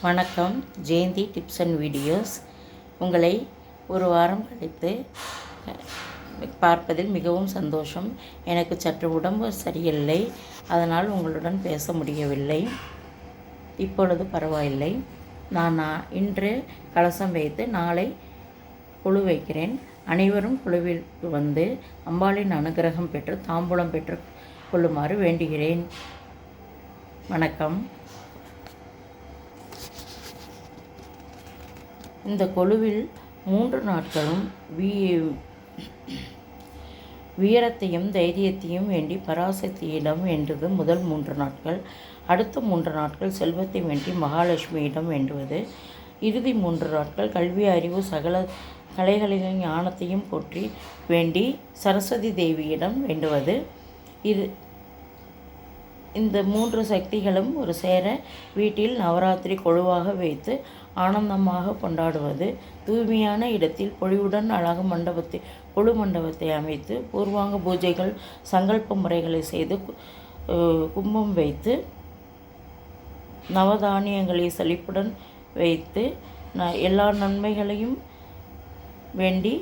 வணக்கம். Jayanthi tips and videos. உங்களை ஒரு வாரம் கழித்து பார்ப்பதில் மிகவும் சந்தோஷம். எனக்கு சற்று உடம்பு சரியில்லை, அதனால் உங்களுடன் பேச முடியவில்லை. இப்பொழுது பரவாயில்லை. நான் இன்று கலசம் வைத்து நாளை குழு வைக்கிறேன். அனைவரும் குழுவிற்கு வந்து அம்பாளின் அனுகிரகம் பெற்று தாம்பூலம் பெற்று கொள்ளுமாறு வேண்டுகிறேன். வணக்கம். இந்த கொலுவில் 3 நாட்களும் வீரத்தையும் தைரியத்தையும் வேண்டி பராசக்தியிடம் வேண்டுவது முதல் 3 நாட்கள். அடுத்த 3 நாட்கள் செல்வத்தை வேண்டி மகாலட்சுமியிடம் வேண்டுவது. இறுதி 3 நாட்கள் கல்வி, அறிவு, சகல கலைகளின் ஞானத்தையும் போற்றி வேண்டி சரஸ்வதி தேவியிடம் வேண்டுவது. இந்த 3 சக்திகளும் ஒரு சேர வீட்டில் நவராத்திரி கொழுவாக வைத்து ஆனந்தமாக கொண்டாடுவது. தூய்மையான இடத்தில் பொழிவுடன் அழகு கொழு மண்டபத்தை அமைத்து பூர்வாங்க பூஜைகள், சங்கல்ப முறைகளை செய்து கும்பம் வைத்து நவதானியங்களை செழிப்புடன் வைத்து எல்லா நன்மைகளையும் வேண்டி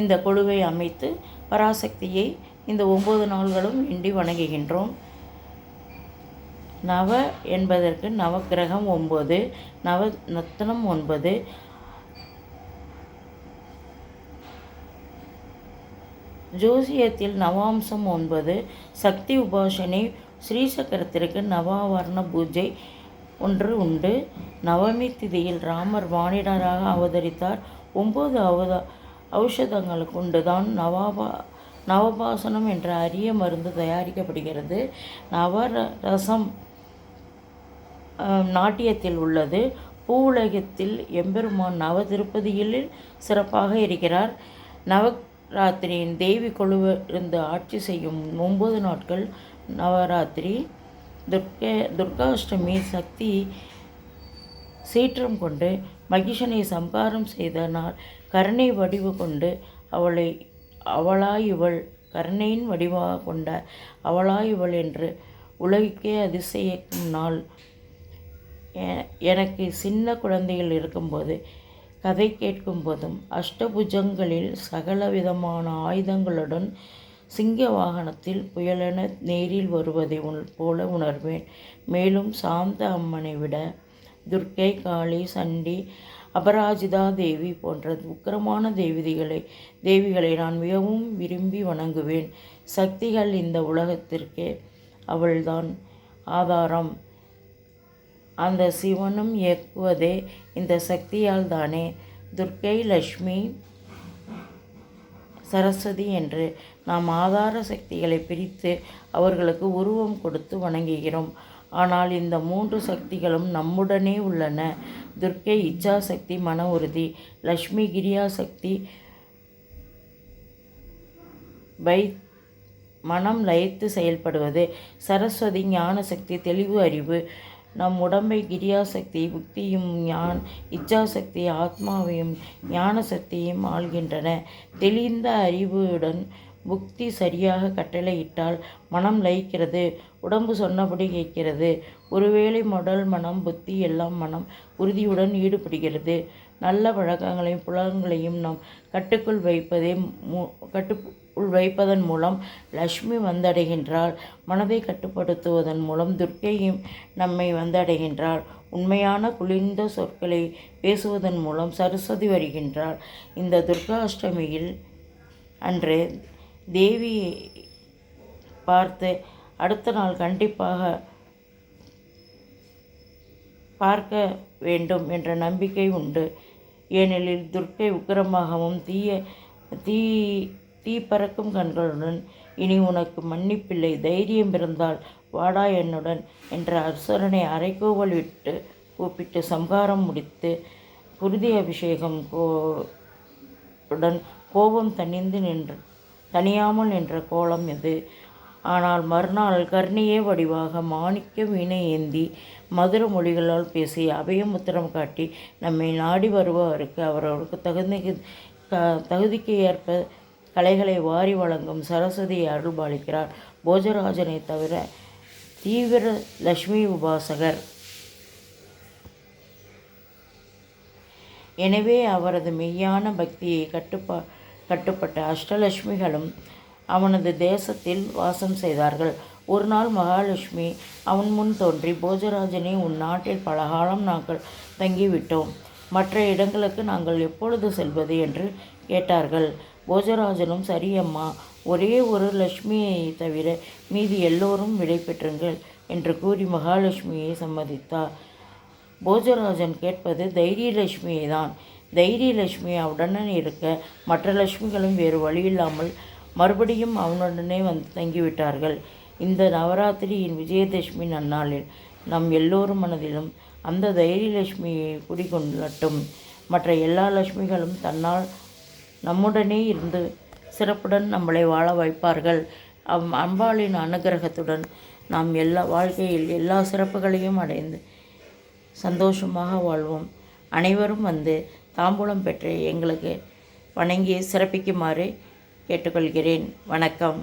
இந்த கொழுவை அமைத்து பராசக்தியை இந்த 9 நாள்களும் வேண்டி வணங்குகின்றோம். நவ என்பதற்கு நவக்கிரகம் 9, நவநத்தனம் 9, ஜோசியத்தில் நவாம்சம் 9, சக்தி உபாசனை ஸ்ரீசக்கரத்திற்கு நவாவரண பூஜை 1 உண்டு. நவமி திதியில் ராமர் வானிடராக அவதரித்தார். 9 ஔஷதங்கள் கொண்டுதான் நவபாசனம் என்ற அரிய மருந்து தயாரிக்கப்படுகிறது. நவரசம் நாட்டியத்தில் உள்ளது. பூவுலகத்தில் எம்பெருமான் நவ திருப்பதியில் சிறப்பாக இருக்கிறார். நவராத்திரியின் தேவி கொழுவிருந்து ஆட்சி செய்யும் 9 நாட்கள் நவராத்திரி. துர்காஷ்டமி சக்தி சீற்றம் கொண்டு மகிஷனை சம்காரம் செய்த நாள். கருணை வடிவு கொண்டு அவளாயிவள் கருணையின் வடிவாக கொண்ட அவளாயிவள் என்று உலகிற்கே அதிசயிக்கும் நாள். எனக்கு சின்ன குழந்தைகள் இருக்கும்போது கதை கேட்கும் போதும் அஷ்டபுஜங்களில் சகல விதமான ஆயுதங்களுடன் சிங்க வாகனத்தில் புயலென நேரில் வருவதை போல உணர்வேன். மேலும் சாந்த அம்மனை விட துர்க்கை, காளி, சண்டி, அபராஜிதா தேவி போன்ற உக்கிரமான தேவிகளை நான் மிகவும் விரும்பி வணங்குவேன். சக்திகள் இந்த உலகத்திற்கே அவள்தான் ஆதாரம். அந்த சிவனும் இயக்குவதே இந்த சக்தியால் தானே. துர்க்கை, லக்ஷ்மி, சரஸ்வதி என்று நாம் ஆதார சக்திகளை பிரித்து அவர்களுக்கு உருவம் கொடுத்து வணங்குகிறோம். ஆனால் இந்த 3 சக்திகளும் நம்முடனே உள்ளன. துர்க்கை இச்சா சக்தி, மன உறுதி. லக்ஷ்மி கிரியா சக்தி, மனம் லயித்து செயல்படுவது. சரஸ்வதி ஞான சக்தி, தெளிவு, அறிவு. நம் உடம்பை கிரியாசக்தி புக்தியும் இச்சாசக்தி ஆத்மாவையும் ஞான சக்தியும் ஆள்கின்றன. தெளிந்த அறிவுடன் புக்தி சரியாக கட்டளையிட்டால் மனம் லயிக்கிறது, உடம்பு சொன்னபடி கேட்கிறது. ஒருவேளை உடல், மனம், புத்தி எல்லாம் மனம் உறுதியுடன் ஈடுபடுகிறது. நல்ல பழக்கங்களையும் புலன்களையும் நாம் கட்டுக்குள் வைப்பதன் மூலம் லக்ஷ்மி வந்தடைகின்றாள். மனதை கட்டுப்படுத்துவதன் மூலம் துர்க்கையும் நம்மை வந்தடைகின்றாள். உண்மையான குளிர்ந்த சொற்களை பேசுவதன் மூலம் சரஸ்வதி வருகின்றாள். இந்த துர்காஷ்டமியில் அன்று தேவியை பார்த்து அடுத்த நாள் கண்டிப்பாக பார்க்க வேண்டும் என்ற நம்பிக்கை உண்டு. ஏனெனில் துர்க்கை உக்கிரமாகவும் தீ பறக்கும் கண்களுடன் இனி உனக்கு மன்னிப்பில்லை, தைரியம் இருந்தால் வாடா என்னுடன் என்ற அசுரனை அரைக்கோவல் விட்டு கூப்பிட்டு சம்காரம் முடித்து குருதி அபிஷேகம் உடன் கோபம் தணியாமல் நின்ற கோலம் இது. ஆனால் மறுநாள் கர்ணியே வடிவாக மாணிக்க வீணை ஏந்தி மதுர மொழிகளால் பேசி அபயமுத்திரம் காட்டி நம்மை நாடி வருபவருக்கு அவர்களுக்கு தகுதிக்கு ஏற்ப கலைகளை வாரி வழங்கும் சரஸ்வதியை அருள்பாலிக்கிறார். போஜராஜனை தவிர தீவிர லக்ஷ்மி உபாசகர். எனவே அவரது மெய்யான பக்தியை கட்டுப்பட்ட அஷ்டலட்சுமிகளும் அவனது தேசத்தில் வாசம் செய்தார்கள். ஒரு நாள் மகாலட்சுமி அவன் முன் தோன்றி, போஜராஜனே, உன் நாட்டில் பல காலம் நாங்கள் தங்கிவிட்டோம். மற்ற இடங்களுக்கு நாங்கள் எப்பொழுது செல்வது என்று கேட்டார்கள். போஜராஜனும், சரி அம்மா, ஒரே ஒரு லட்சுமியை தவிர மீதி எல்லோரும் விடை பெற்றுங்கள் என்று கூறி மகாலட்சுமியை சம்மதித்தார். போஜராஜன் கேட்பது தைரியலட்சுமியை தான். தைரியலட்சுமி அவனுடன் இருக்க மற்ற லட்சுமிகளும் வேறு வழியில்லாமல் மறுபடியும் அவனுடனே வந்து தங்கிவிட்டார்கள். இந்த நவராத்திரியின் விஜயதசமி நன்னாளில் நம் எல்லோரும் மனதிலும் அந்த தைரியலட்சுமியை குடிகொள்ளட்டும். மற்ற எல்லா லட்சுமிகளும் தன்னால் நம்முடனே இருந்து சிறப்புடன் நம்மளை வாழ வைப்பார்கள். அம்பாளின் அனுகிரகத்துடன் நாம் வாழ்க்கையில் எல்லா சிறப்புகளையும் அடைந்து சந்தோஷமாக வாழ்வோம். அனைவரும் வந்து தாம்பூலம் பெற்று எங்களுக்கு வணங்கி சிறப்பிக்குமாறு கேட்டுக்கொள்கிறேன். வணக்கம்.